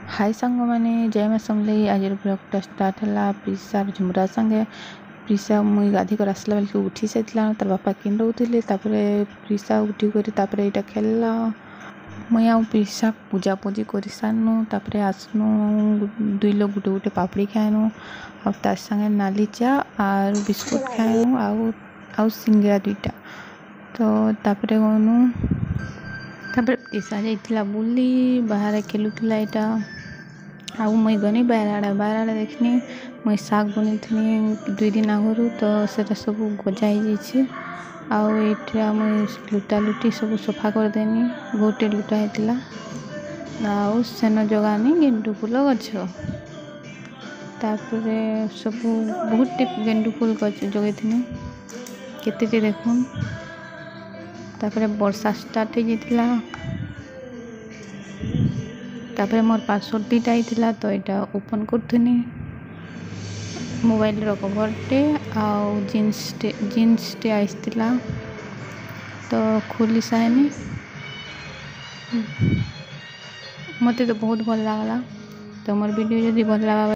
हाय सांग मैंने जय मां समलेई। आज ब्लॉगटा स्टार्ट है प्रीसार झुमरा संगे। प्रीसा मुई गाधी कर आसला बेल उठी साइला तार बापा किन रोते प्रीसा उठी कर यहाँ खेलला। मुई आ प्रीसा पूजा पूजी कर सारनु आसनु 2 लोग गुटे गुटे पापड़ी खाएनु आ तार संगे नाली चा और बिस्कुट खाएनु आउ सिंगड़ा 2टा। तो तापरे गनु प्रीसा जाइतिला बुली बाहर खेलुला यहाँ आउ मुई गनी बाहर देखनी मुई शाग बनी 2 दिन आगु तो सेटा सब गजा हो आउ एटा मुई लुटा लुटी सब सफा करदेनी। गोटे लुटा होता आउ सेन जगानी गेंडु फूल गछ तापरे सब बहुत गेंडु फूल गछ जगैथिनी केते देखुन। तापरे वर्षा स्टार्ट हो जाता तापरे मोर पासवर्ड 2टा आईला तो यहाँ ओपन करथुनी मोबाइल कभरटे आउ जीन्स टे आईला तो खोली साइनी मते तो बहुत भल लगला। तो मोर वीडियो जदि भल लगा